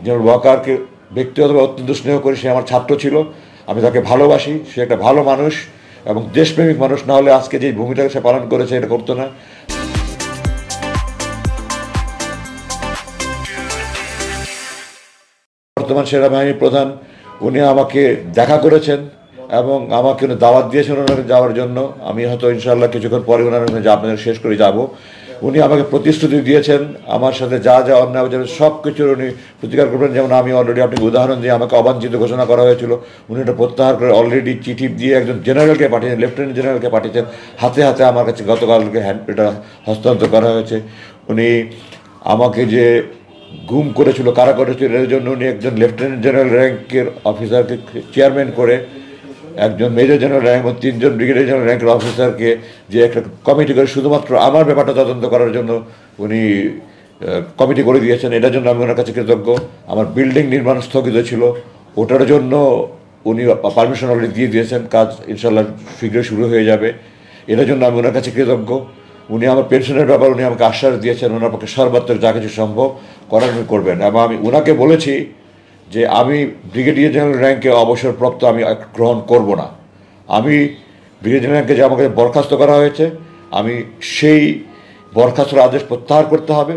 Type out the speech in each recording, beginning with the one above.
General ওয়াকারকে ব্যক্তিগতভাবে অত্যন্ত স্নেহ করি। সে আমার ছাত্র ছিল, আমি তাকে ভালোবাসি। সে একটা ভালো মানুষ এবং দেশপ্রেমিক মানুষ, না হলে আজকে যে ভূমিটাকে সে পালন করেছে এটা করতো না। বর্তমান সেনাবাহিনীর প্রধান উনি আমাকে দেখা করেছেন এবং আমাকে দাওয়াত দিয়েছেন ওনাকে যাওয়ার জন্য। আমি হয়তো ইনশাআল্লাহ কিছুক্ষণ পরে ওনার আপনাদের শেষ করে যাব। উনি আমাকে প্রতিশ্রুতি দিয়েছেন আমার সাথে যা যা অন্যায় যাবে সব কিছুর উনি প্রতিকার করবেন। যেমন আমি অলরেডি আপনাকে উদাহরণ দিয়ে আমাকে অবাঞ্ছিত ঘোষণা করা হয়েছিল, উনি এটা প্রত্যাহার করে অলরেডি চিঠি দিয়ে একজন জেনারেলকে পাঠিয়েছেন, লেফটেন্যান্ট জেনারেলকে পাঠিয়েছেন। হাতে হাতে আমার কাছে গতকালকে এটা হস্তান্তর করা হয়েছে। উনি আমাকে যে গুম করেছিল, কারা করেছিল, এর জন্য উনি একজন লেফটেন্যান্ট জেনারেল র্যাঙ্কের অফিসারকে চেয়ারম্যান করে, একজন মেজর জেনারেল র্যাঙ্ক এবং 3 জন ব্রিগেডিয়ার জেনারেল র্যাঙ্কের অফিসারকে যে একটা কমিটি করে শুধুমাত্র আমার ব্যাপারটা তদন্ত করার জন্য উনি কমিটি করে দিয়েছেন। এটার জন্য আমি ওনার কাছে কৃতজ্ঞ। আমার বিল্ডিং নির্মাণ স্থগিত ছিল, ওটার জন্য উনি পারমিশন অলরেডি দিয়ে দিয়েছেন, কাজ ইনশাল্লাহ শীঘ্রই শুরু হয়ে যাবে। এটার জন্য আমি ওনার কাছে কৃতজ্ঞ। উনি আমার পেনশনের ব্যাপার উনি আমাকে আশ্বাস দিয়েছেন, ওনার পক্ষে সর্বাত্মক যা কিছু সম্ভব করার উনি করবেন। এবং আমি ওনাকে বলেছি যে আমি ব্রিগেডিয়ার জেনারেল র্যাঙ্কে অবসরপ্রাপ্ত আমি গ্রহণ করব না। আমি ব্রিগেডিয়ার র্যাঙ্কে যে আমাকে বরখাস্ত করা হয়েছে, আমি সেই বরখাস্তর আদেশ প্রত্যাহার করতে হবে।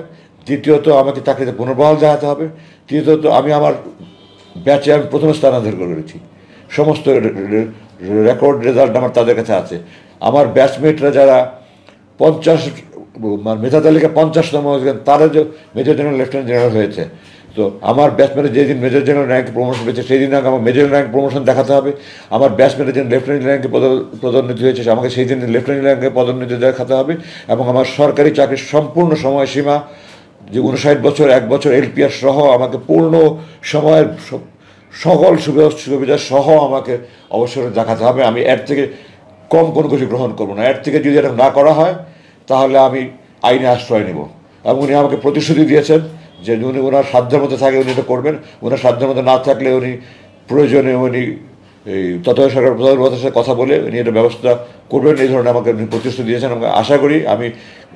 দ্বিতীয়ত আমাকে চাকরিতে পুনর্বহাল দেখাতে হবে। তৃতীয়ত আমি আমার ব্যাচে আমি প্রথম স্থান অধিকার করেছি, সমস্ত রেকর্ড রেজাল্ট আমার তাদের কাছে আছে। আমার ব্যাচমেটরা যারা 50 মেধা তালিকা 50তম তারা যে মেজর জেনারেল লেফটেন্যান্ট জেনারেল হয়েছে, তো আমার ব্যাচমেটের যেদিন মেজর জেনারেল র্যাঙ্কে প্রমোশন পেয়েছে সেই দিন আমার মেজর র্যাঙ্ক প্রমোশন দেখাতে হবে। আমার ব্যাচমেটের যেন লেফটেন্যান্ট র্যাঙ্কে পদোন্নতি হয়েছে আমাকে সেই দিন লেফটেন্যান্ট র্যাঙ্কে পদোন্নতি দেখাতে হবে। এবং আমার সরকারি চাকরির সম্পূর্ণ সময়সীমা যে 59 বছর 1 বছর এলপিআর সহ আমাকে পূর্ণ সময়ের সকল সুবিধা সহ আমাকে অবসর দেখাতে হবে। আমি এর থেকে কম কোনো কিছু গ্রহণ করবো না। এর থেকে যদি এটা না করা হয় তাহলে আমি আইনে আশ্রয় নেব। এবং উনি আমাকে প্রতিশ্রুতি দিয়েছেন যে উনি ওনার সাধ্যের মধ্যে থাকে উনি এটা করবেন, ওনার সাধ্যের মধ্যে না থাকলে উনি প্রয়োজনে উনি এই তত্ত্বাবধায়ক সরকার প্রধানমন্ত্রীর সাথে কথা বলে উনি এটা ব্যবস্থা করবেন, এই ধরনের আমাকে উনি প্রতিশ্রুতি দিয়েছেন। আমাকে আশা করি আমি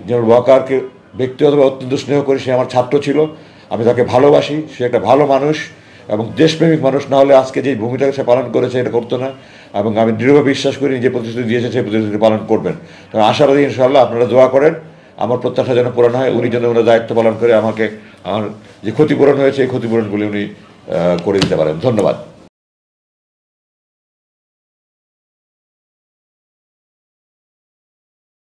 জেনারেল ওয়াকারকে ব্যক্তিগতভাবে অত্যন্ত স্নেহ করি। সে আমার ছাত্র ছিল, আমি তাকে ভালোবাসি। সে একটা ভালো মানুষ এবং দেশপ্রেমিক মানুষ, না হলে আজকে যে ভূমিটাকে সে পালন করেছে এটা করতো না। এবং আমি দৃঢ়ভাবে বিশ্বাস করি যে প্রতিশ্রুতি দিয়েছে সেই প্রতিশ্রুতি পালন করবেন। তো আশাবাদী ইনশাআল্লাহ। আপনারা দোয়া করেন আমার প্রত্যাশা যেন পূরণ হয়, উনি যেন ওনার দায়িত্ব পালন করে আমাকে আমার যে ক্ষতিপূরণ হয়েছে এই ক্ষতিপূরণগুলি উনি করে দিতে পারেন। ধন্যবাদ।